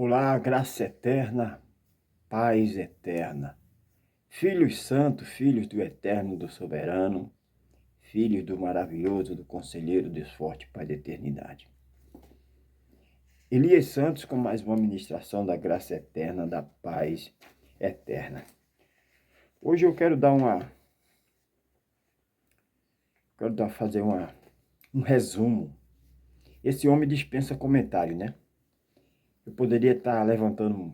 Olá, graça eterna, paz eterna. Filhos santos, filhos do eterno, do soberano, filhos do maravilhoso, do conselheiro, Deus forte, Pai da eternidade. Elias Santos com mais uma ministração da graça eterna, da paz eterna. Hoje eu quero fazer um resumo. Esse homem dispensa comentário, né? Eu poderia estar levantando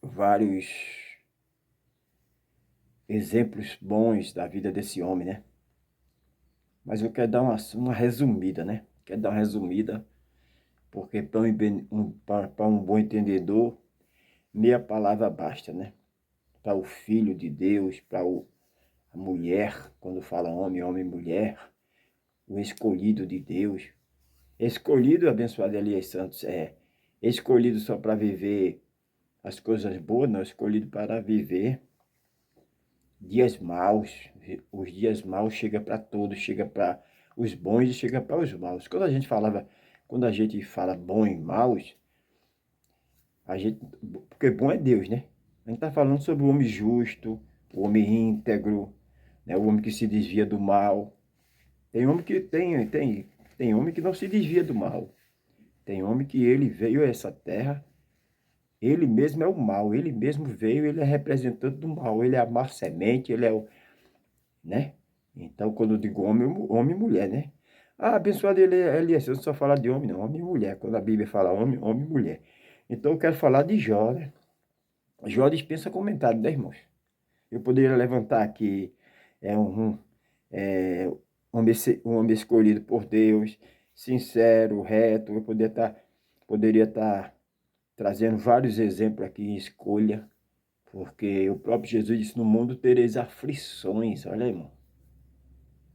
vários exemplos bons da vida desse homem, né? Mas eu quero dar uma resumida, né? Quero dar uma resumida, porque para um bom entendedor, meia palavra basta, né? Para o Filho de Deus, para a mulher, quando fala homem, homem e mulher, o escolhido de Deus. Escolhido, abençoado Elias Santos, é escolhido só para viver as coisas boas, não, escolhido para viver dias maus. Os dias maus chegam para todos, chega para os bons e chega para os maus. Quando a gente fala bom e maus, porque bom é Deus, né? A gente está falando sobre o homem justo, o homem íntegro, né? O homem que se desvia do mal. Tem homem que tem homem que não se desvia do mal. Tem homem que ele veio a essa terra, ele mesmo é o mal, ele mesmo veio, ele é representante do mal, ele é a má semente, ele é o, né? Então, quando eu digo homem, homem e mulher, né? Ah, abençoado Elias, eu não só falar de homem, não, homem e mulher. Quando a Bíblia fala homem, homem e mulher. Então, eu quero falar de Jó, né? Jó dispensa comentário, né, irmãos? Eu poderia levantar aqui é é, um homem escolhido por Deus, sincero, reto. Poderia estar trazendo vários exemplos aqui em escolha, porque o próprio Jesus disse: no mundo tereis aflições. Olha, irmão.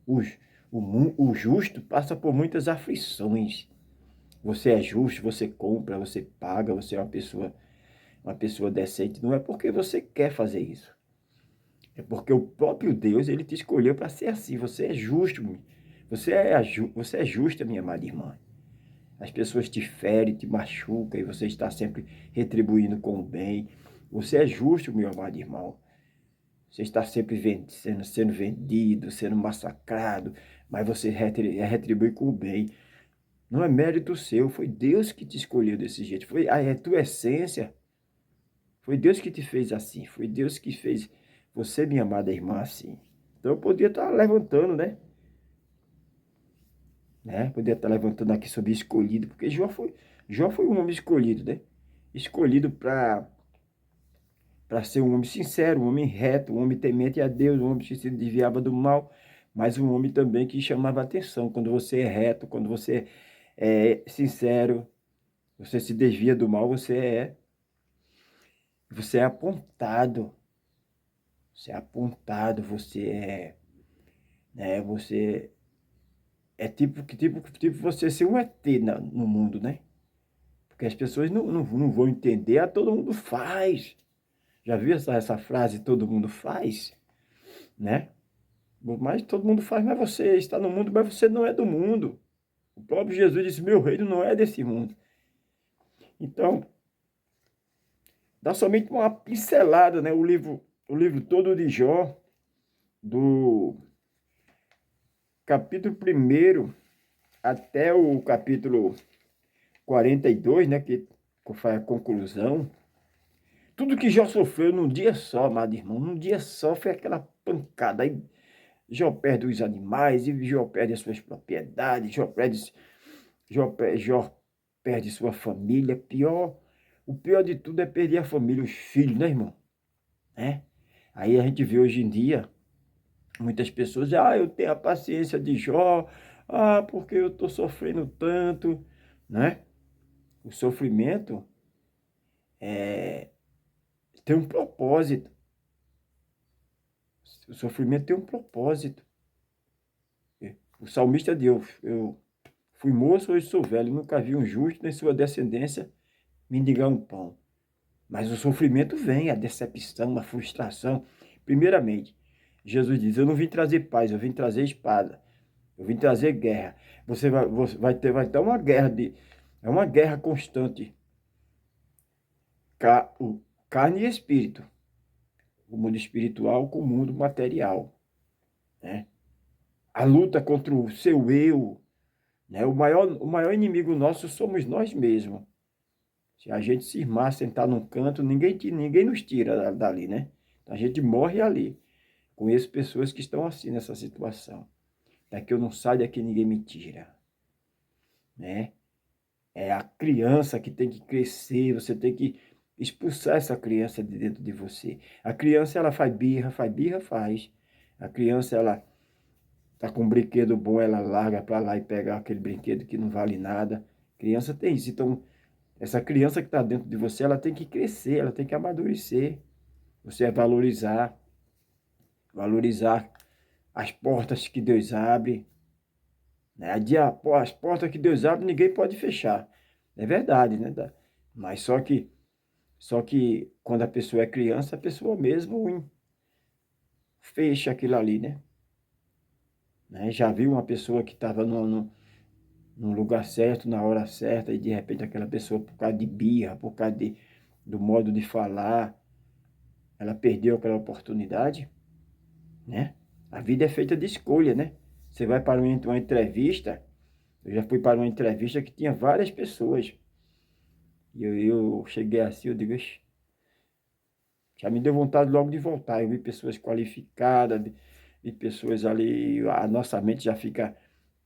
O justo passa por muitas aflições. Você é justo, você compra, você paga, você é uma pessoa decente. Não é porque você quer fazer isso. É porque o próprio Deus, ele te escolheu para ser assim. Você é justo. Você é justa, minha amada irmã. As pessoas te ferem, te machucam e você está sempre retribuindo com o bem. Você é justo, meu amado irmão. Você está sempre sendo vendido, sendo massacrado, mas você retribui com o bem. Não é mérito seu, foi Deus que te escolheu desse jeito. Foi a tua essência. Foi Deus que te fez assim. Foi Deus que fez você, minha amada irmã, assim. Então eu podia estar levantando, né? Podia estar levantando aqui sobre escolhido, porque Jó foi um homem escolhido, né? Escolhido para ser um homem sincero, um homem reto, um homem temente a Deus, um homem que se desviava do mal, mas um homem também que chamava atenção. Quando você é reto, quando você é sincero, você se desvia do mal, você é apontado. Você é apontado, você é tipo você ser um ET no mundo, né? Porque as pessoas não vão entender, todo mundo faz. Já viu essa frase, todo mundo faz, né? Mas todo mundo faz, mas você está no mundo, mas você não é do mundo. O próprio Jesus disse: meu reino não é desse mundo. Então, dá somente uma pincelada, né? O livro todo de Jó, do capítulo 1 até o capítulo 42, né? Que faz a conclusão. Tudo que Jó sofreu num dia só, amado irmão, num dia só foi aquela pancada. Aí Jó perde os animais, e Jó perde as suas propriedades, Jó perde sua família. O pior de tudo é perder a família, os filhos, né, irmão? É? Aí a gente vê hoje em dia muitas pessoas: eu tenho a paciência de Jó, porque eu estou sofrendo tanto, né? O sofrimento tem um propósito. O sofrimento tem um propósito. O salmista diz: eu fui moço, hoje sou velho, nunca vi um justo nem sua descendência mendigar um pão. Mas o sofrimento vem, a decepção, a frustração. Primeiramente, Jesus diz: eu não vim trazer paz, eu vim trazer espada. Eu vim trazer guerra. Você vai ter uma guerra é uma guerra constante. Carne e espírito. O mundo espiritual com o mundo material, né? A luta contra o seu eu, né? O maior inimigo nosso somos nós mesmos. Se a gente se irmar, sentar num canto, ninguém nos tira dali, né? Então a gente morre ali. Conheço pessoas que estão assim nessa situação. Daqui eu não saio, daqui ninguém me tira, né? É a criança que tem que crescer, você tem que expulsar essa criança de dentro de você. A criança, ela faz birra, faz. A criança, ela tá com um brinquedo bom, ela larga para lá e pega aquele brinquedo que não vale nada. Criança tem isso. Então, essa criança que está dentro de você, ela tem que crescer, ela tem que amadurecer. Você é valorizar as portas que Deus abre, né? As portas que Deus abre, ninguém pode fechar. É verdade, né? Mas só que quando a pessoa é criança, a pessoa mesmo fecha aquilo ali, né? Já viu uma pessoa que estava no lugar certo, na hora certa, e de repente aquela pessoa, por causa de birra, por causa do modo de falar, ela perdeu aquela oportunidade, né? A vida é feita de escolha, né? Você vai para uma entrevista, eu já fui para uma entrevista que tinha várias pessoas, e eu cheguei assim, eu digo, "Ixi", já me deu vontade logo de voltar. Eu vi pessoas qualificadas, de pessoas ali, a nossa mente já fica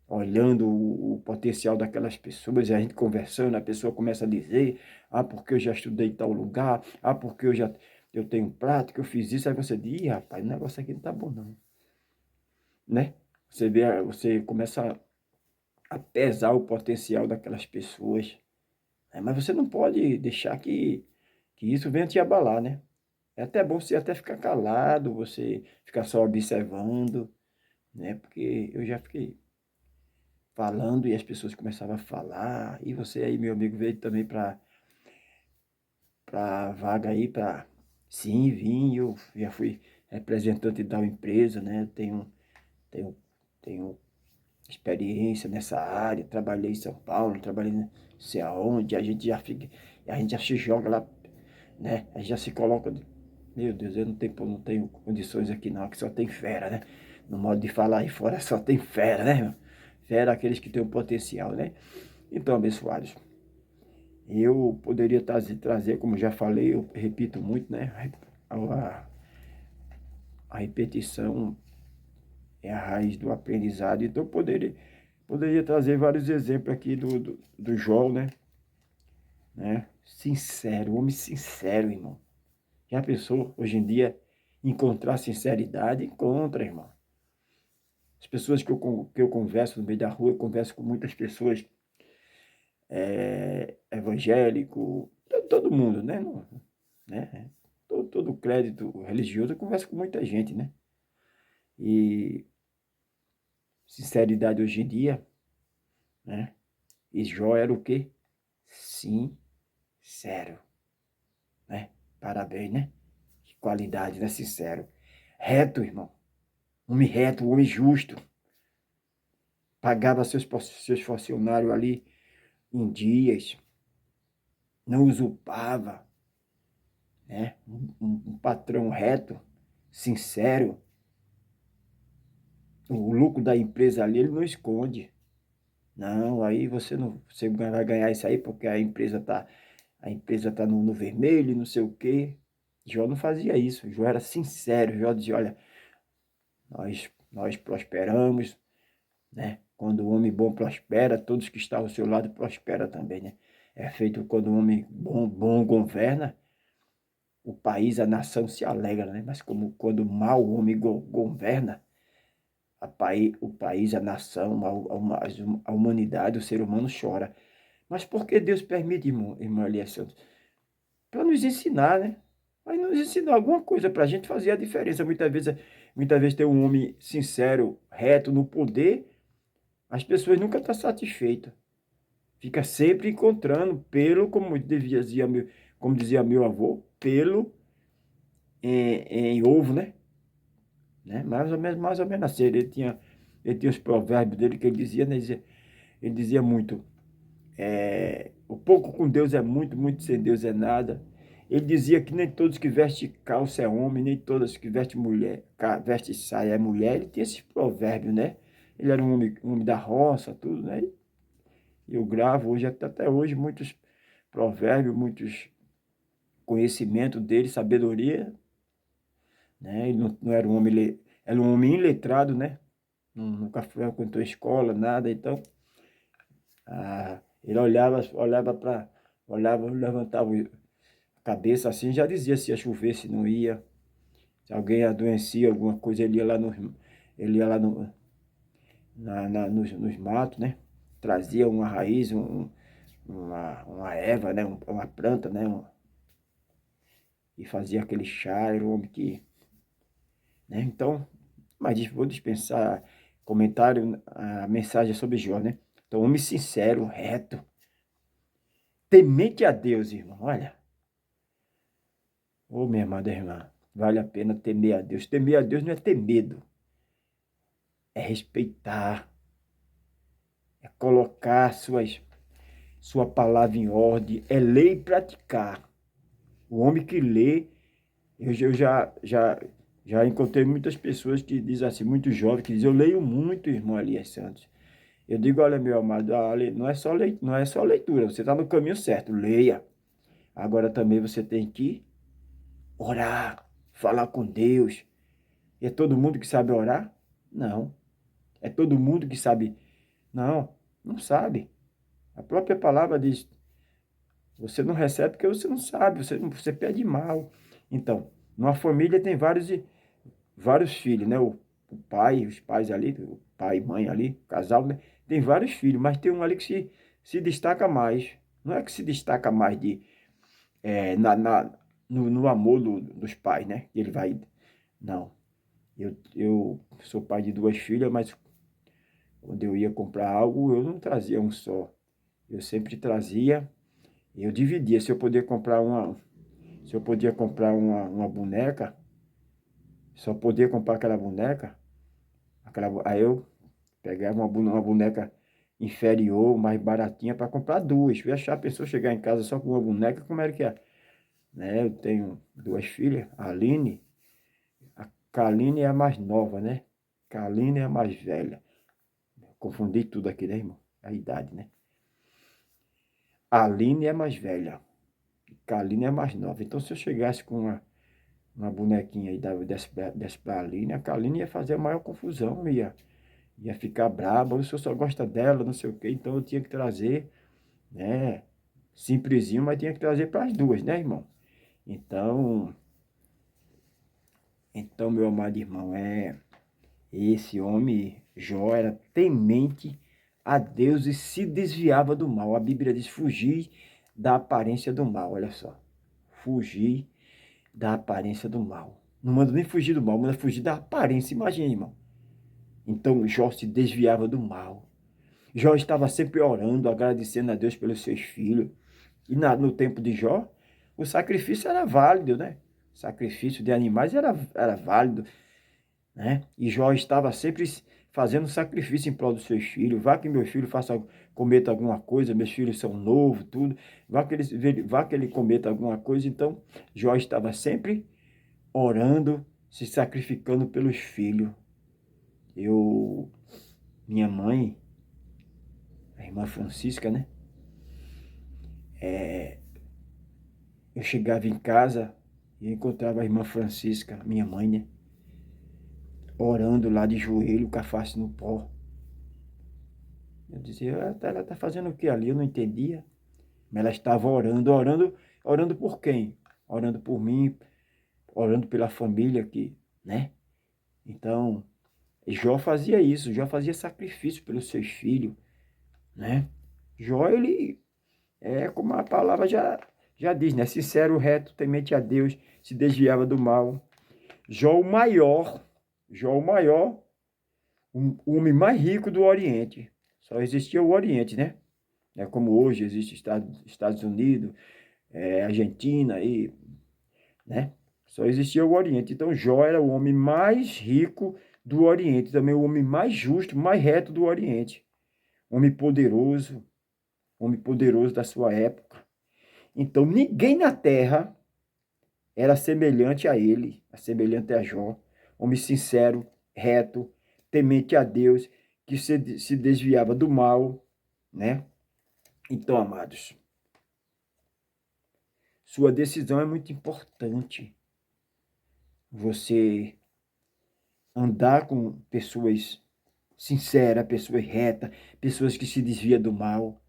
olhando o potencial daquelas pessoas, e a gente conversando, a pessoa começa a dizer, ah, porque eu já estudei em tal lugar, ah, porque eu tenho prática, eu fiz isso, aí você diz, ih, rapaz, o negócio aqui não tá bom não, né? Você começa a pesar o potencial daquelas pessoas, né? Mas você não pode deixar que isso venha te abalar, né? É até bom você até ficar calado, você ficar só observando, né? Porque eu já fiquei falando e as pessoas começavam a falar. E você aí, meu amigo, veio também para vaga aí, para sim, vim, eu já fui representante da empresa, né? Tenho, tenho experiência nessa área, trabalhei em São Paulo, trabalhei não sei aonde, a gente já se joga lá, né? A gente já se coloca, meu Deus, eu não tenho condições aqui não, que só tem fera, né? No modo de falar aí fora só tem fera, né, meu? Fera aqueles que têm um potencial, né? Então, abençoados, eu poderia trazer, como já falei, eu repito muito, né? A repetição é a raiz do aprendizado. Então, poderia trazer vários exemplos aqui do João, né? Sincero, homem sincero, irmão. Já pensou, hoje em dia, encontrar sinceridade? Encontra, irmão. As pessoas que eu converso no meio da rua, eu converso com muitas pessoas, evangélico, todo mundo, né? Né? Todo crédito religioso, eu converso com muita gente, né? E sinceridade hoje em dia, né? E Jó era o quê? Sincero, né? Parabéns, né? Que qualidade, né? Sincero. Reto, irmão. Homem reto, homem justo. Pagava seus funcionários ali em dias. Não usurpava, né? Um patrão reto, sincero. O lucro da empresa ali, ele não esconde. Não, aí você vai ganhar isso aí porque a empresa tá no vermelho, não sei o quê. Jó não fazia isso. Jó era sincero. Jó dizia, olha, nós prosperamos, né? Quando o homem bom prospera, todos que estão ao seu lado prosperam também, né? É feito quando o homem bom governa, o país, a nação se alegra, né? Mas como quando o mau homem governa, o país, a nação, a humanidade, o ser humano chora. Mas por que Deus permite, irmão Elias Santos? Para nos ensinar, né? Para nos ensinar alguma coisa para a gente fazer a diferença. Muitas vezes ter um homem sincero, reto no poder, as pessoas nunca estão satisfeitas. Fica sempre encontrando pelo, como dizia meu avô, pelo em ovo, né? Mais ou menos assim. Ele tinha Ele tinha os provérbios dele que ele dizia, né? Ele dizia muito, o pouco com Deus é muito, muito sem Deus é nada. Ele dizia que nem todos que vestem calça é homem, nem todas que vestem mulher, veste saia é mulher. Ele tinha esses provérbios, né? Ele era um homem da roça, tudo, né? E eu gravo hoje, até hoje, muitos provérbios, muitos conhecimentos dele, sabedoria, né? Ele não era um homem, era um homem iletrado, né? Nunca frequentou escola, nada, então ele olhava, levantava a cabeça assim, já dizia se ia chover, se não ia, se alguém adoecia, alguma coisa, ele ia lá no, nos matos, né? Trazia uma raiz, uma erva, né? Uma planta, né? E fazia aquele chá, era um homem que, né? Então, mas vou dispensar comentário, a mensagem sobre Jó, né? Então, homem sincero, reto, temente a Deus, irmão. Olha, ô minha amada irmã, vale a pena temer a Deus. Temer a Deus não é ter medo, é respeitar, é colocar sua palavra em ordem, é ler e praticar. O homem que lê, eu já encontrei muitas pessoas que dizem assim, muito jovens, que dizem, eu leio muito, irmão Elias Santos. Eu digo, olha, meu amado, não é só leitura, você está no caminho certo, leia. Agora também você tem que orar, falar com Deus. E é todo mundo que sabe orar? Não. É todo mundo que sabe? Não, não sabe. A própria palavra diz, você não recebe porque você não sabe, você pede mal. Então, numa família tem vários filhos, né? O pai, os pais ali, o pai e mãe ali, o casal, né? Tem vários filhos, mas tem um ali que se destaca mais. Não é que se destaca mais é, na, na, no amor dos pais, né? Ele vai. Não. Eu sou pai de duas filhas, mas quando eu ia comprar algo, eu não trazia um só. Eu sempre trazia, eu dividia. Se eu podia comprar uma boneca, só podia comprar aquela boneca, aí eu pegava uma boneca inferior, mais baratinha, para comprar duas. Eu ia achar a pessoa chegar em casa só com uma boneca, como era que é? Né? Eu tenho duas filhas, a Aline, a Kaline é a mais nova, né? Kaline é a mais velha. Confundi tudo aqui, né, irmão? A idade, né? A Aline é a mais velha, a Kaline é a mais nova. Então, se eu chegasse com uma bonequinha e desse pra Aline, a Kaline ia fazer a maior confusão, ia ficar braba, o senhor só gosta dela, não sei o quê. Então, eu tinha que trazer, né? Simplesinho, mas tinha que trazer para as duas, né, irmão? Então, meu amado irmão, esse homem, Jó, era temente a Deus e se desviava do mal. A Bíblia diz fugir da aparência do mal, olha só. Fugir da aparência do mal. Não manda nem fugir do mal, manda fugir da aparência. Imagina, irmão. Então Jó se desviava do mal. Jó estava sempre orando, agradecendo a Deus pelos seus filhos. E no tempo de Jó, o sacrifício era válido, né? O sacrifício de animais era válido, né? E Jó estava sempre fazendo sacrifício em prol dos seus filhos. Vá que meu filho cometa alguma coisa, meus filhos são novos, tudo. Vá que ele cometa alguma coisa. Então, Jó estava sempre orando, se sacrificando pelos filhos. Minha mãe, a irmã Francisca, né? Eu chegava em casa e encontrava a irmã Francisca, minha mãe, né? Orando lá de joelho, com a face no pó. Eu dizia, ela está fazendo o que ali? Eu não entendia. Mas ela estava orando por quem? Orando por mim, orando pela família aqui, né? Então, Jó fazia isso, Jó fazia sacrifício pelos seus filhos, né? Jó, ele como a palavra já diz, né? Sincero, reto, temente a Deus, se desviava do mal. Jó Jó o maior, o homem mais rico do Oriente. Só existia o Oriente, né? É como hoje existe Estados Unidos, Argentina, e, né? Só existia o Oriente. Então Jó era o homem mais rico do Oriente, também o homem mais justo, mais reto do Oriente. Homem poderoso da sua época. Então, ninguém na terra era semelhante a ele, semelhante a Jó. Homem sincero, reto, temente a Deus, que se desviava do mal, né? Então, amados, sua decisão é muito importante. Você andar com pessoas sinceras, pessoas retas, pessoas que se desviam do mal.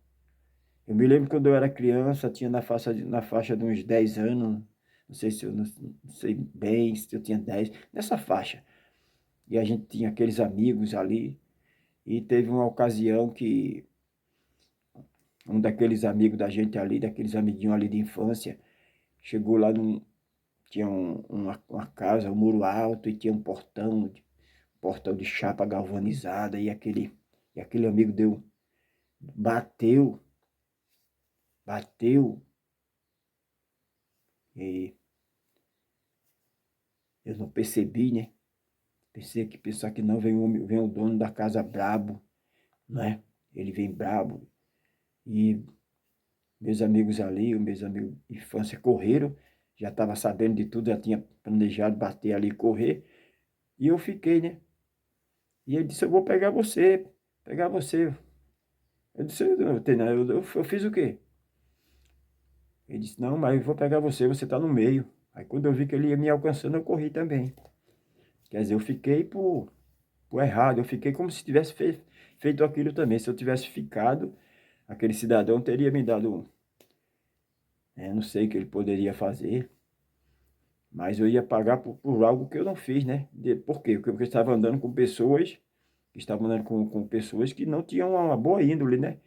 Eu me lembro quando eu era criança, tinha na faixa de uns 10 anos, não sei se eu não sei bem se eu tinha 10 nessa faixa. E a gente tinha aqueles amigos ali, e teve uma ocasião que um daqueles amigos da gente ali, daqueles amiguinhos ali de infância, chegou lá tinha uma casa, um muro alto, e tinha um portão de chapa galvanizada, e aquele amigo bateu, e eu não percebi, né? Pensar que não, vem o dono da casa brabo, né? Ele vem brabo, e meus amigos ali, os meus amigos de infância correram, já estava sabendo de tudo, já tinha planejado bater ali e correr, e eu fiquei, né? E ele disse, eu vou pegar você. Eu disse, eu fiz o quê? Ele disse, não, mas eu vou pegar você, você está no meio. Aí quando eu vi que ele ia me alcançando, eu corri também. Quer dizer, eu fiquei por errado, eu fiquei como se tivesse feito aquilo também. Se eu tivesse ficado, aquele cidadão teria me dado, não sei o que ele poderia fazer, mas eu ia pagar por algo que eu não fiz, né? Por quê? Porque eu estava andando com pessoas, com pessoas que não tinham uma boa índole, né?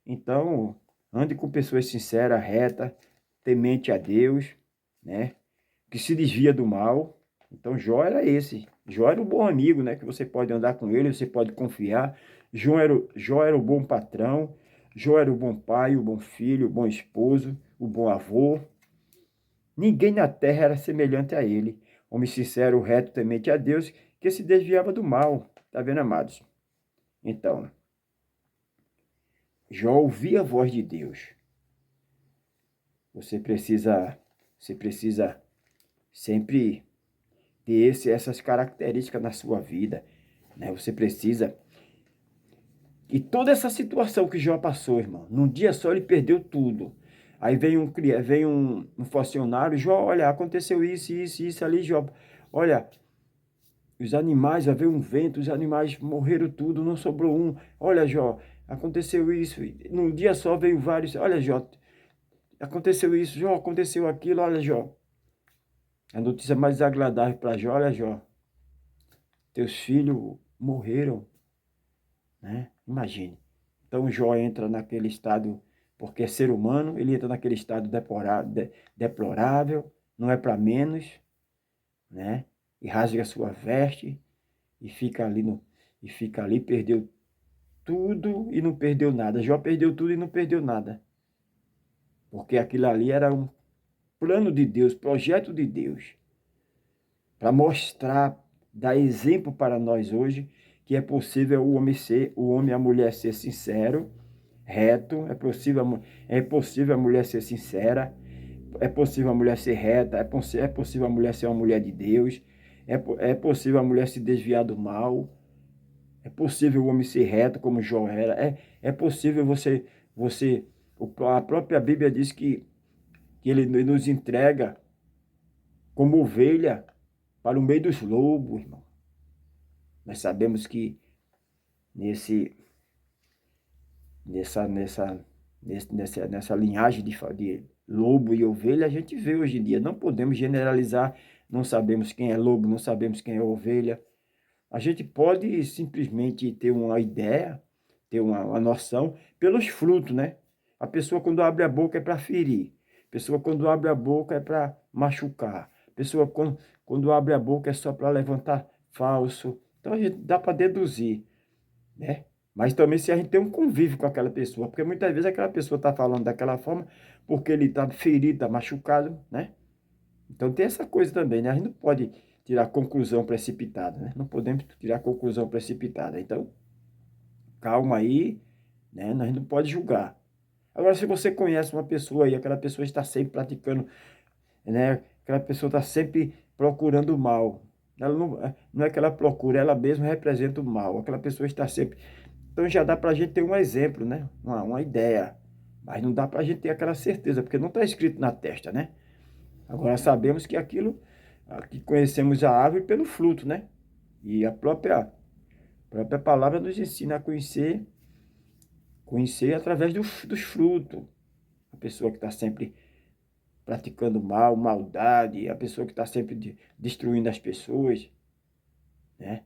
Então, ande com pessoas sinceras, retas, temente a Deus, né? Que se desvia do mal. Então, Jó era esse. Jó era o bom amigo, né? Que você pode andar com ele, você pode confiar. Jó era o bom patrão. Jó era o bom pai, o bom filho, o bom esposo, o bom avô. Ninguém na terra era semelhante a ele. Homem sincero, reto, temente a Deus, que se desviava do mal. Tá vendo, amados? Então, Jó ouvia a voz de Deus. Você precisa sempre ter essas características na sua vida, né? Você precisa. E toda essa situação que Jó passou, irmão, num dia só ele perdeu tudo. Aí vem um funcionário, Jó, olha, aconteceu isso ali, Jó. Olha, os animais, já veio um vento, os animais morreram tudo, não sobrou um. Olha, Jó, aconteceu isso. Num dia só veio vários. Olha, Jó, aconteceu isso, Jó, aconteceu aquilo, olha, Jó. A notícia mais desagradável para Jó, olha, Jó, teus filhos morreram, né? Imagine. Então Jó entra naquele estado, porque é ser humano, ele entra naquele estado deplorável, não é para menos, né? E rasga a sua veste e fica ali perdeu tudo e não perdeu nada. Jó perdeu tudo e não perdeu nada. Porque aquilo ali era um plano de Deus, projeto de Deus, para mostrar, dar exemplo para nós hoje, que é possível o homem e a mulher ser sincero, reto, é possível a mulher ser sincera, é possível a mulher ser reta, é possível a mulher ser uma mulher de Deus, é possível a mulher se desviar do mal, é possível o homem ser reto como Jó era, é possível a própria Bíblia diz que ele nos entrega como ovelha para o meio dos lobos, irmão. Nós sabemos que nesse, nessa, nessa, nessa linhagem de lobo e ovelha, a gente vê hoje em dia. Não podemos generalizar, não sabemos quem é lobo, não sabemos quem é ovelha. A gente pode simplesmente ter uma ideia, ter uma noção pelos frutos, né? A pessoa quando abre a boca é para ferir. A pessoa quando abre a boca é para machucar. A pessoa quando abre a boca é só para levantar falso. Então a gente dá para deduzir, né? Mas também se a gente tem um convívio com aquela pessoa, porque muitas vezes aquela pessoa está falando daquela forma porque ele está ferido, está machucado, né? Então tem essa coisa também, né? A gente não pode tirar conclusão precipitada, né? Não podemos tirar conclusão precipitada. Então, calma aí, né? Nós não pode julgar. Agora, se você conhece uma pessoa e aquela pessoa está sempre praticando, né? Aquela pessoa está sempre procurando o mal. Ela não é que ela procura, ela mesma representa o mal. Aquela pessoa está sempre... Então já dá para a gente ter um exemplo, né? Uma ideia. Mas não dá para a gente ter aquela certeza, porque não está escrito na testa, né? Agora sabemos que aquilo, aqui conhecemos a árvore pelo fruto, né? E a própria palavra nos ensina a conhecer através dos frutos. A pessoa que está sempre praticando mal, maldade, a pessoa que está sempre destruindo as pessoas, né?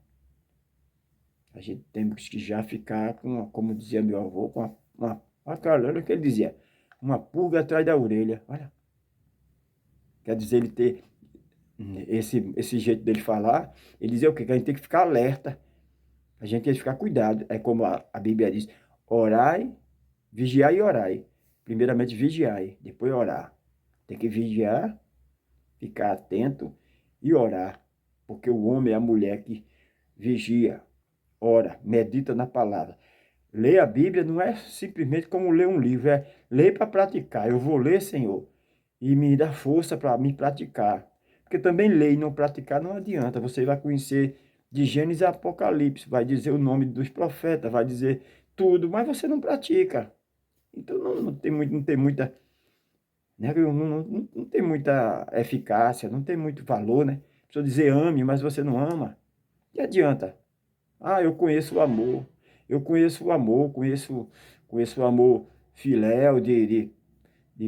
A gente tem que já ficar com, como dizia meu avô, com olha o que ele dizia, uma pulga atrás da orelha. Olha, quer dizer, ele ter esse jeito dele falar, ele dizia o quê? Que a gente tem que ficar alerta, a gente tem que ficar cuidado. É como a Bíblia diz, orai, vigiai e orai. Primeiramente vigiai, depois orar. Tem que vigiar, ficar atento e orar. Porque o homem é a mulher que vigia, ora, medita na palavra. Ler a Bíblia não é simplesmente como ler um livro, é ler para praticar. Eu vou ler, Senhor, e me dá força para me praticar. Porque também ler e não praticar não adianta. Você vai conhecer de Gênesis a Apocalipse, vai dizer o nome dos profetas, vai dizer tudo, mas você não pratica. Então não tem muita, né? Não tem muita eficácia, não tem muito valor, né? A pessoa dizer ame, mas você não ama. Que adianta? Ah, eu conheço o amor. Eu conheço o amor, conheço o amor filéu de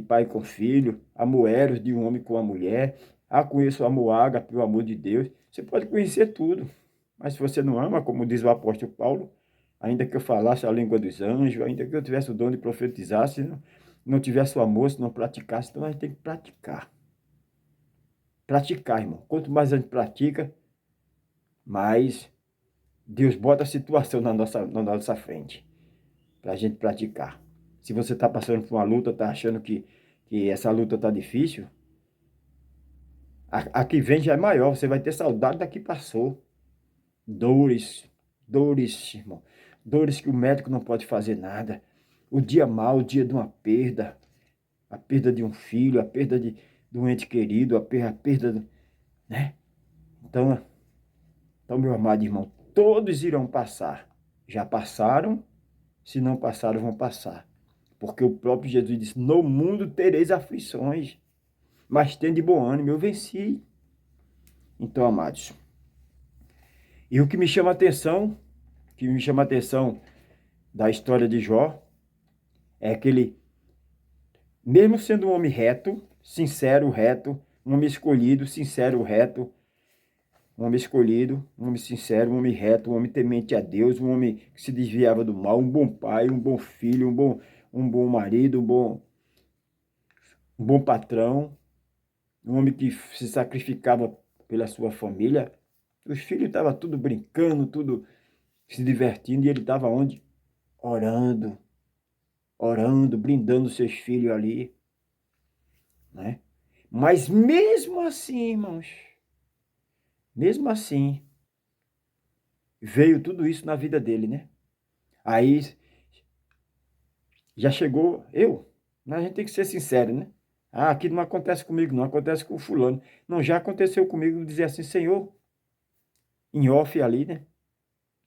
pai com filho, amor eros de um homem com a mulher. Ah, conheço o amor ágape, o amor de Deus. Você pode conhecer tudo, mas se você não ama, como diz o apóstolo Paulo, ainda que eu falasse a língua dos anjos, ainda que eu tivesse o dom de profetizar, se não tivesse o amor, se não praticasse, então a gente tem que praticar. Praticar, irmão. Quanto mais a gente pratica, mais Deus bota a situação na nossa frente para a gente praticar. Se você está passando por uma luta, está achando que essa luta está difícil, a que vem já é maior. Você vai ter saudade da que passou. Dores, dores, irmão. Dores que o médico não pode fazer nada. O dia mau, o dia de uma perda. A perda de um filho, a perda de um ente querido, a perda, né? Então, meu amado irmão, todos irão passar. Já passaram, se não passaram, vão passar. Porque o próprio Jesus disse, no mundo tereis aflições, mas tende bom ânimo, eu venci. Então, amados, e o que me chama a atenção da história de Jó, é que ele, mesmo sendo um homem reto, sincero, reto, um homem escolhido, sincero, reto, um homem escolhido, um homem sincero, um homem reto, um homem temente a Deus, um homem que se desviava do mal, um bom pai, um bom filho, um bom marido, um bom patrão, um homem que se sacrificava pela sua família. Os filhos estavam tudo brincando, tudo se divertindo, e ele estava onde? Orando, orando, blindando seus filhos ali, né? Mas mesmo assim, irmãos, mesmo assim, veio tudo isso na vida dele, né? Aí já chegou, a gente tem que ser sincero, né? Ah, aqui não acontece comigo, não acontece com o fulano. Não, já aconteceu comigo dizer assim, Senhor, em off ali, né?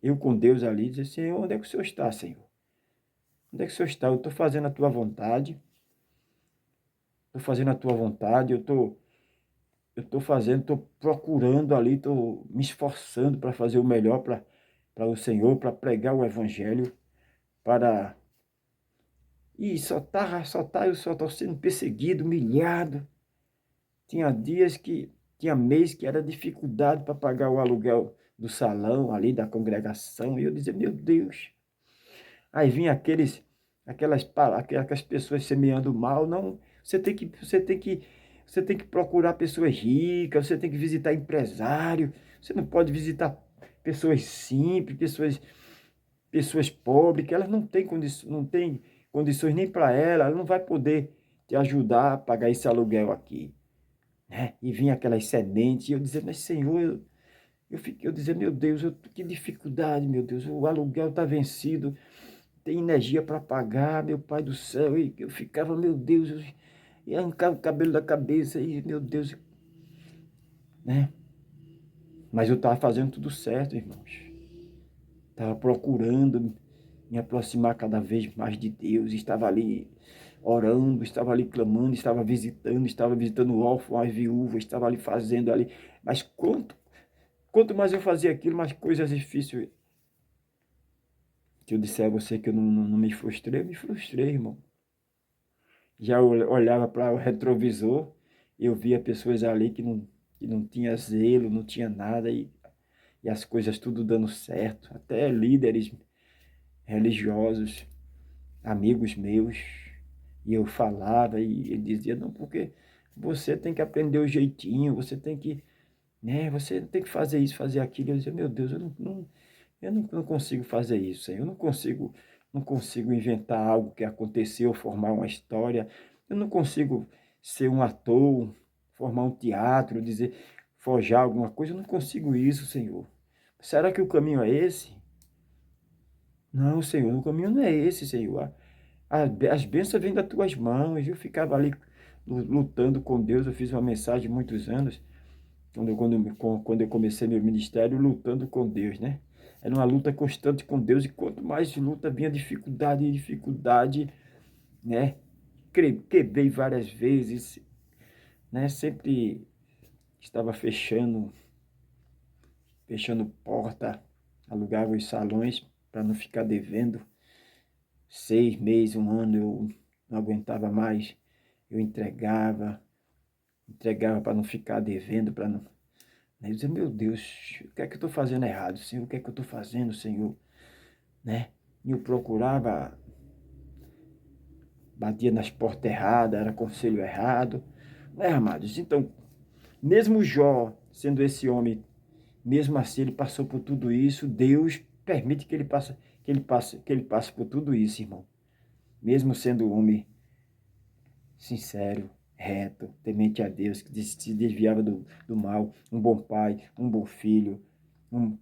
Eu com Deus ali, dizer, Senhor, onde é que o Senhor está, Senhor? Onde é que o Senhor está? Eu estou fazendo a tua vontade, eu estou fazendo, estou procurando ali, estou me esforçando para fazer o melhor para o Senhor, para pregar o Evangelho, para... E eu só estou sendo perseguido, humilhado. Tinha mês que era dificuldade para pagar o aluguel do salão ali, da congregação, e eu dizia, meu Deus. Aí vinha aquelas pessoas semeando mal. Não, você tem que procurar pessoas ricas, você tem que visitar empresário, você não pode visitar pessoas simples, pessoas pobres, que elas não têm condições nem para ela não vai poder te ajudar a pagar esse aluguel aqui. né? E vinha aquelas sementes, e eu dizia, mas Senhor, eu dizia, meu Deus, que dificuldade, meu Deus, o aluguel está vencido, tem energia para pagar, meu Pai do céu, e eu ficava, meu Deus, e arrancava o cabelo da cabeça, e meu Deus, né? Mas eu estava fazendo tudo certo, irmãos. Estava procurando me aproximar cada vez mais de Deus, estava ali orando, estava ali clamando, estava visitando o órfão, as viúvas, estava ali fazendo ali. Mas quanto mais eu fazia aquilo, mais coisas difíceis. Se eu disser a você que eu não me frustrei, eu me frustrei, irmão. Já eu olhava para o retrovisor, eu via pessoas ali que não tinha zelo, não tinha nada, e as coisas tudo dando certo. Até líderes religiosos, amigos meus, e eu falava, e ele dizia, não, porque você tem que aprender o jeitinho, você tem que, né, você tem que fazer isso, fazer aquilo. Eu dizia, meu Deus, eu não consigo fazer isso, Senhor. Eu não consigo inventar algo que aconteceu, formar uma história. Eu não consigo ser um ator, formar um teatro, dizer, forjar alguma coisa. Eu não consigo isso, Senhor. Será que o caminho é esse? Não, Senhor, o caminho não é esse, Senhor. As bênçãos vêm das tuas mãos. Eu ficava ali lutando com Deus. Eu fiz uma mensagem há muitos anos, quando eu comecei meu ministério, lutando com Deus, né? Era uma luta constante com Deus, e quanto mais luta, vinha dificuldade e dificuldade, né? Quebrei várias vezes, né? Sempre estava fechando porta, alugava os salões para não ficar devendo. 6 meses, um ano, eu não aguentava mais, eu entregava para não ficar devendo, para não. Eu dizia, meu Deus, o que é que eu estou fazendo errado, Senhor? O que é que eu estou fazendo, Senhor? Né? E eu procurava, batia nas portas erradas, era conselho errado. Né, amados? Então, mesmo Jó, sendo esse homem, mesmo assim ele passou por tudo isso, Deus permite que ele passe por tudo isso, irmão. Mesmo sendo um homem sincero, reto, temente a Deus, que se desviava do mal, um bom pai, um bom filho, um,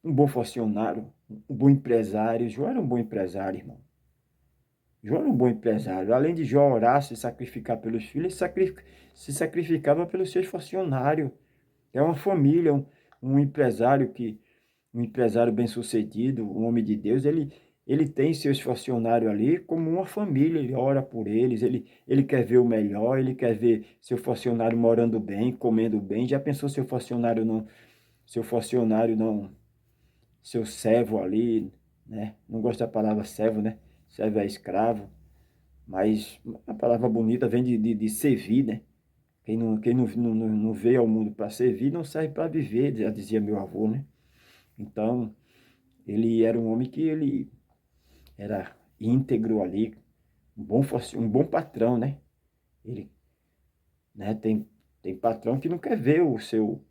um bom funcionário, um bom empresário. Jó era um bom empresário, irmão. Jó era um bom empresário. Além de Jó orar, se sacrificar pelos filhos, ele se sacrificava pelos seus funcionários. É uma família, um empresário um empresário bem-sucedido, um homem de Deus, ele tem seus funcionários ali como uma família, ele ora por eles, ele quer ver o melhor, ele quer ver seu funcionário morando bem, comendo bem. Já pensou seu funcionário não, seu servo ali, né? Não gosto da palavra servo, né? Servo é escravo, mas a palavra bonita vem de servir, né? Quem não veio ao mundo para servir, não serve para viver, já dizia meu avô, né? Então, ele era um homem que ele era íntegro ali, um bom patrão, né? Ele, né, tem patrão que não quer ver o seu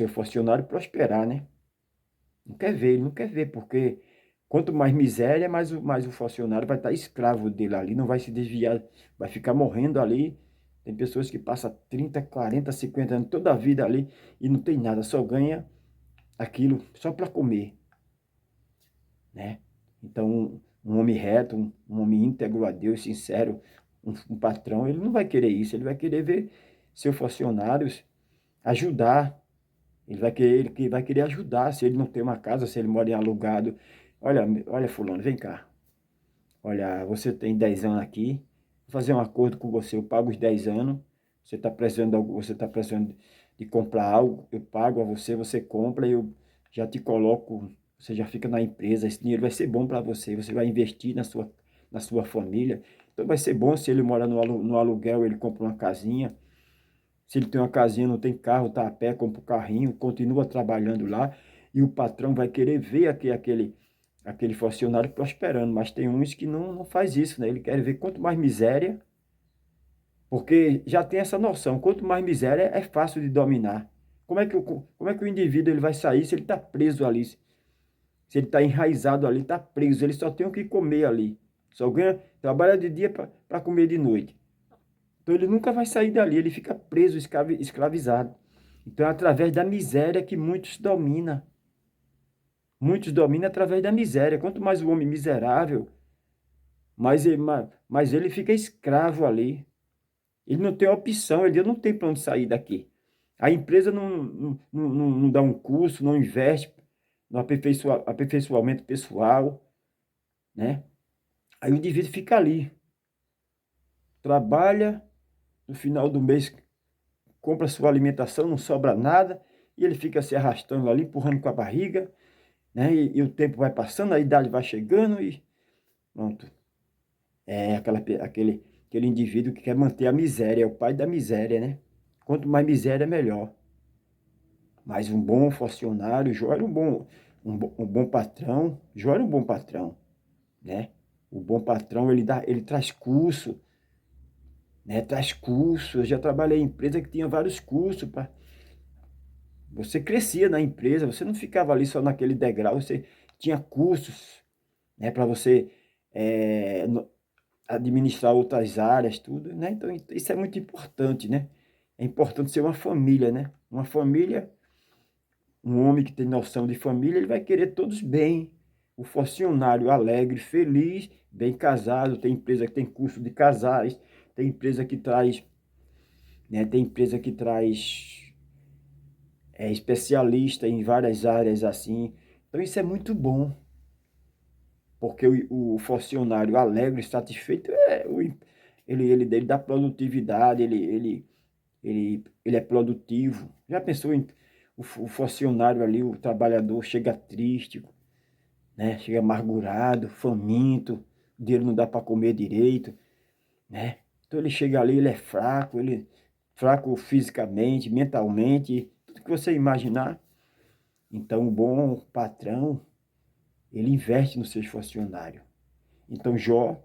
funcionário prosperar, né? Não quer ver, ele não quer ver, porque quanto mais miséria, mais o funcionário vai estar escravo dele ali, não vai se desviar, vai ficar morrendo ali. Tem pessoas que passam 30, 40, 50 anos, toda a vida ali, e não tem nada, só ganha aquilo só para comer, né? Então, um homem reto, um homem íntegro a Deus, sincero, um patrão, ele não vai querer isso, ele vai querer ver seus funcionários ajudar. Ele vai querer ajudar, se ele não tem uma casa, se ele mora em alugado. Olha, fulano, vem cá. Olha, você tem 10 anos aqui, vou fazer um acordo com você, eu pago os 10 anos. Você está precisando de comprar algo, eu pago a você, você compra, eu já te coloco, você já fica na empresa, esse dinheiro vai ser bom para você, você vai investir na sua família. Então vai ser bom se ele mora no aluguel, ele compra uma casinha. Se ele tem uma casinha, não tem carro, está a pé, compra um carrinho, continua trabalhando lá, e o patrão vai querer ver aquele funcionário prosperando. Mas tem uns que não faz isso, né? Ele quer ver quanto mais miséria, porque já tem essa noção, quanto mais miséria é fácil de dominar. Como é que o indivíduo ele vai sair se ele está preso ali? Se ele está enraizado ali, está preso, ele só tem o que comer ali. Só ganha, trabalha de dia para comer de noite. Então ele nunca vai sair dali, ele fica preso, escravizado. Então é através da miséria que muitos dominam. Muitos dominam através da miséria. Quanto mais o homem miserável, mais ele fica escravo ali. Ele não tem opção, ele não tem para onde sair daqui. A empresa não dá um curso, não investe no aperfeiçoamento pessoal, né? Aí o indivíduo fica ali, trabalha, no final do mês compra sua alimentação, não sobra nada, e ele fica se arrastando ali, empurrando com a barriga, né? E o tempo vai passando, a idade vai chegando e pronto. É aquele indivíduo que quer manter a miséria, é o pai da miséria, né? Quanto mais miséria, melhor. Mas um bom funcionário, Jó era um bom patrão, Jó era um bom patrão, né? O bom patrão, ele traz curso, né? Traz curso. Eu já trabalhei em empresa que tinha vários cursos. Você crescia na empresa, você não ficava ali só naquele degrau, você tinha cursos, né? Para você administrar outras áreas, tudo, né? Então, isso é muito importante, né? É importante ser uma família, né? Uma família. Um homem que tem noção de família, ele vai querer todos bem. O funcionário alegre, feliz, bem casado. Tem empresa que tem curso de casais, tem empresa que traz, né, tem empresa que traz especialista em várias áreas assim. Então isso é muito bom, porque o funcionário alegre, satisfeito, ele dá produtividade, ele é produtivo. Já pensou em o funcionário ali, o trabalhador chega triste, né? Chega amargurado, faminto, o dinheiro não dá para comer direito, né? Então ele chega ali, ele é fraco, ele fraco fisicamente, mentalmente, tudo que você imaginar. Então o bom patrão, ele investe nos seus funcionários. Então Jó,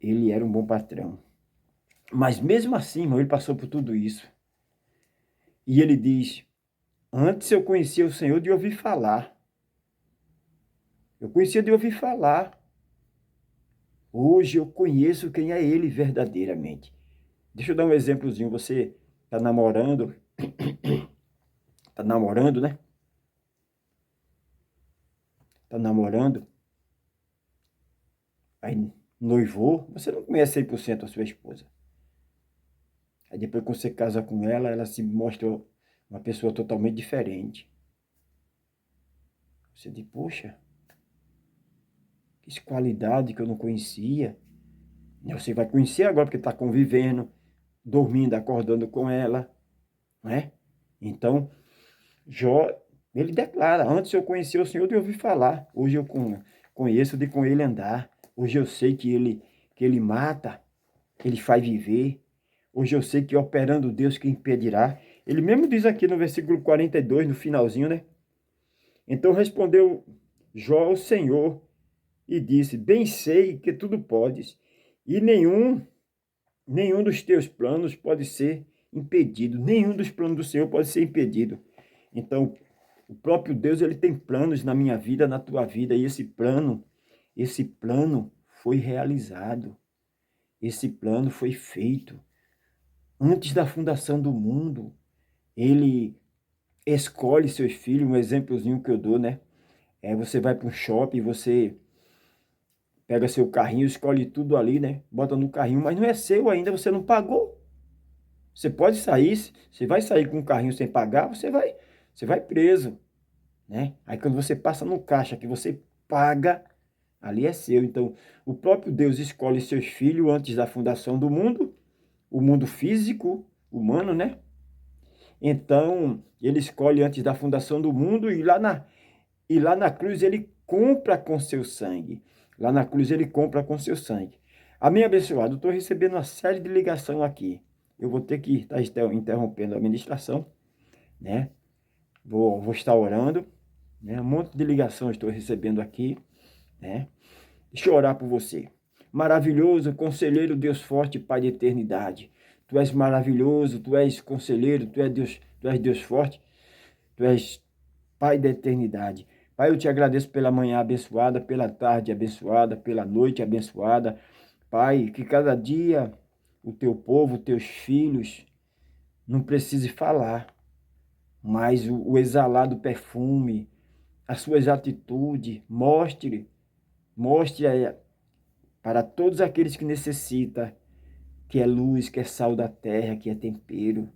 ele era um bom patrão. Mas mesmo assim, irmão, ele passou por tudo isso. E ele diz: antes eu conhecia o Senhor de ouvir falar. Eu conhecia de ouvir falar. Hoje eu conheço quem é Ele verdadeiramente. Deixa eu dar um exemplozinho. Você tá namorando, né? Tá namorando, aí noivou, você não conhece 100% a sua esposa. Aí depois que você casa com ela se mostra uma pessoa totalmente diferente. Você diz, poxa, que qualidade que eu não conhecia. Você vai conhecer agora porque está convivendo, dormindo, acordando com ela, não é? Então, Jó, ele declara, antes eu conhecia o Senhor de ouvir falar, hoje eu conheço de com ele andar, hoje eu sei que ele mata, ele faz viver, hoje eu sei que operando Deus que impedirá. Ele mesmo diz aqui no versículo 42, no finalzinho, né? Então respondeu Jó ao Senhor e disse, bem sei que tudo podes, e nenhum dos teus planos pode ser impedido, nenhum dos planos do Senhor pode ser impedido. Então, o próprio Deus, ele tem planos na minha vida, na tua vida, e esse plano foi realizado. Esse plano foi feito. Antes da fundação do mundo, ele escolhe seus filhos, um exemplozinho que eu dou, né? Você vai para um shopping, você pega seu carrinho, escolhe tudo ali, né? Bota no carrinho, mas não é seu ainda, você não pagou. Você pode sair, você vai sair com o carrinho sem pagar, você vai preso, né? Aí quando você passa no caixa que você paga, ali é seu. Então, o próprio Deus escolhe seus filhos antes da fundação do mundo, o mundo físico, humano, né? Então, ele escolhe antes da fundação do mundo e lá na cruz ele compra com seu sangue. Lá na cruz ele compra com seu sangue. Amém, abençoado. Eu estou recebendo uma série de ligação aqui. Eu vou ter que estar interrompendo a administração, né? Vou estar orando, né? Um monte de ligação estou recebendo aqui, né? Deixa eu orar por você. Maravilhoso, conselheiro, Deus forte, Pai de eternidade. Tu és maravilhoso, tu és conselheiro, tu és Deus forte, tu és Pai da eternidade. Pai, eu te agradeço pela manhã abençoada, pela tarde abençoada, pela noite abençoada. Pai, que cada dia o teu povo, os teus filhos, não precise falar, mas o exalar do perfume, as suas atitudes, mostre para todos aqueles que necessitam, que é luz, que é sal da terra, que é tempero.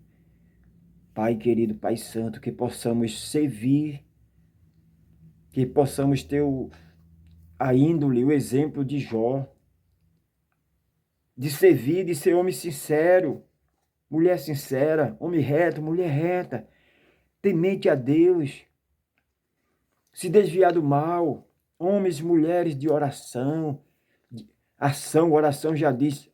Pai querido, Pai santo, que possamos servir, que possamos ter a índole, o exemplo de Jó, de servir, de ser homem sincero, mulher sincera, homem reto, mulher reta, temente a Deus, se desviar do mal, homens e mulheres de oração, oração já diz,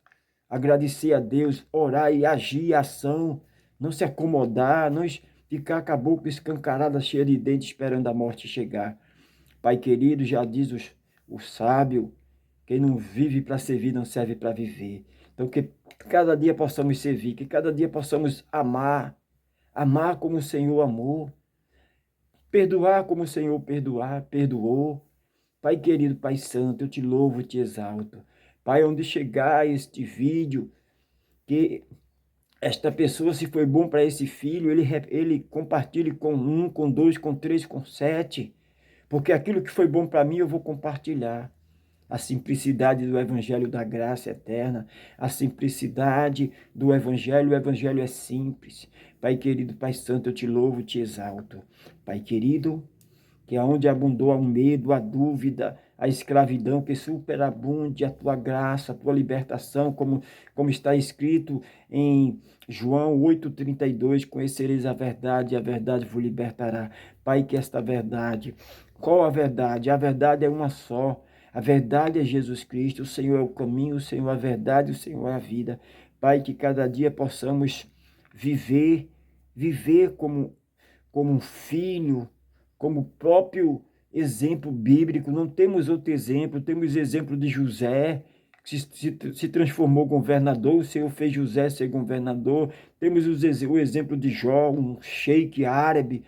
agradecer a Deus, orar e agir, ação, não se acomodar, não ficar com a boca escancarada, cheia de dentes, esperando a morte chegar. Pai querido, já diz o sábio, quem não vive para servir não serve para viver. Então que cada dia possamos servir, que cada dia possamos amar como o Senhor amou, perdoar como o Senhor perdoou. Pai querido, Pai santo, eu te louvo, te exalto. Pai, onde chegar este vídeo, que esta pessoa, se foi bom para esse filho, ele compartilhe com 1, com 2, com 3, com 7, porque aquilo que foi bom para mim eu vou compartilhar. A simplicidade do Evangelho da graça eterna, a simplicidade do Evangelho, o Evangelho é simples. Pai querido, Pai santo, eu te louvo, te exalto. Pai querido, que aonde abundou o medo, a dúvida, a escravidão, que superabunde a tua graça, a tua libertação, como está escrito em João 8,32, conhecereis a verdade vos libertará. Pai, que esta verdade, qual a verdade? A verdade é uma só. A verdade é Jesus Cristo, o Senhor é o caminho, o Senhor é a verdade, o Senhor é a vida. Pai, que cada dia possamos viver como um filho, como próprio exemplo bíblico. Não temos outro exemplo, temos o exemplo de José, que se transformou governador, o Senhor fez José ser governador. Temos o exemplo de Jó, um sheik árabe,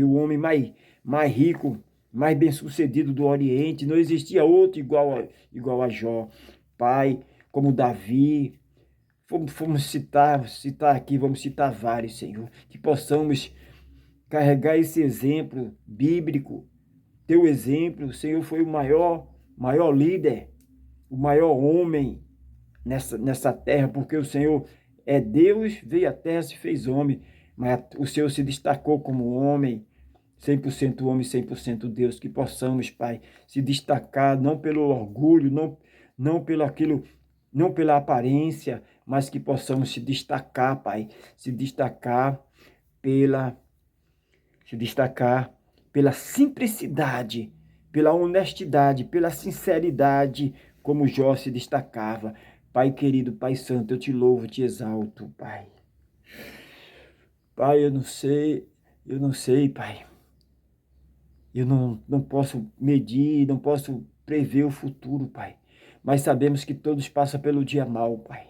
o homem mais rico, mais bem-sucedido do Oriente. Não existia outro igual a Jó. Pai, como Davi, vamos citar aqui, vamos citar vários, Senhor, que possamos carregar esse exemplo bíblico, teu exemplo. O Senhor foi o maior líder, o maior homem nessa terra, porque o Senhor é Deus, veio à terra, se fez homem, mas o Senhor se destacou como homem, 100% homem, 100% Deus. Que possamos, Pai, se destacar não pelo orgulho, não pelo aquilo, não pela aparência, mas que possamos se destacar, Pai, se destacar pela simplicidade, pela honestidade, pela sinceridade, como Jó se destacava. Pai querido, Pai santo, eu te louvo, te exalto, Pai. Pai, eu não sei, Pai. Eu não posso medir, não posso prever o futuro, Pai. Mas sabemos que todos passam pelo dia mau, Pai.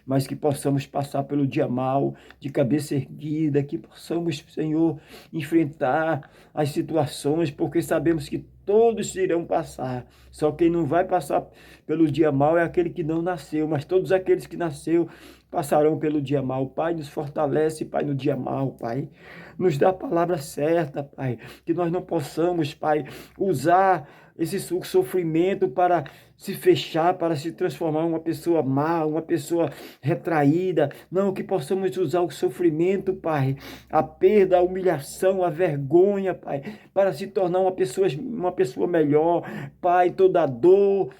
Mas que possamos passar pelo dia mau, de cabeça erguida, que possamos, Senhor, enfrentar as situações, porque sabemos que todos irão passar. Só quem não vai passar pelo dia mau é aquele que não nasceu, mas todos aqueles que nasceu passarão pelo dia mau. Pai, nos fortalece, Pai, no dia mau, Pai. Nos dá a palavra certa, Pai, que nós não possamos, Pai, usar esse sofrimento para se fechar, para se transformar em uma pessoa má, uma pessoa retraída. Não, que possamos usar o sofrimento, Pai, a perda, a humilhação, a vergonha, Pai, para se tornar uma pessoa melhor. Pai, toda dor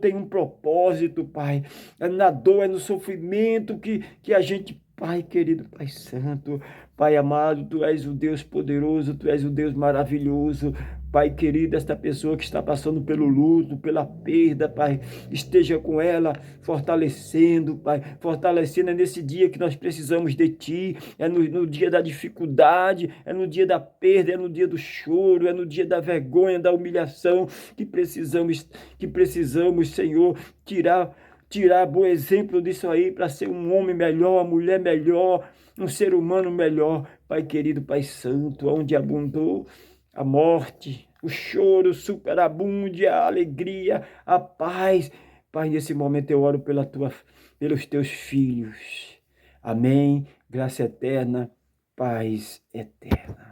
tem um propósito, Pai. Na dor, é no sofrimento que a gente, Pai querido, Pai santo, Pai amado, Tu és o Deus poderoso, Tu és o Deus maravilhoso. Pai querido, esta pessoa que está passando pelo luto, pela perda, Pai, esteja com ela, fortalecendo, Pai, fortalecendo. É nesse dia que nós precisamos de Ti, é no dia da dificuldade, é no dia da perda, é no dia do choro, é no dia da vergonha, da humilhação, que precisamos, Senhor, tirar bom exemplo disso aí, para ser um homem melhor, uma mulher melhor, um ser humano melhor. Pai querido, Pai santo, onde abundou a morte, o choro, superabunde a alegria, a paz. Pai, nesse momento eu oro pelos teus filhos. Amém. Graça eterna, paz eterna.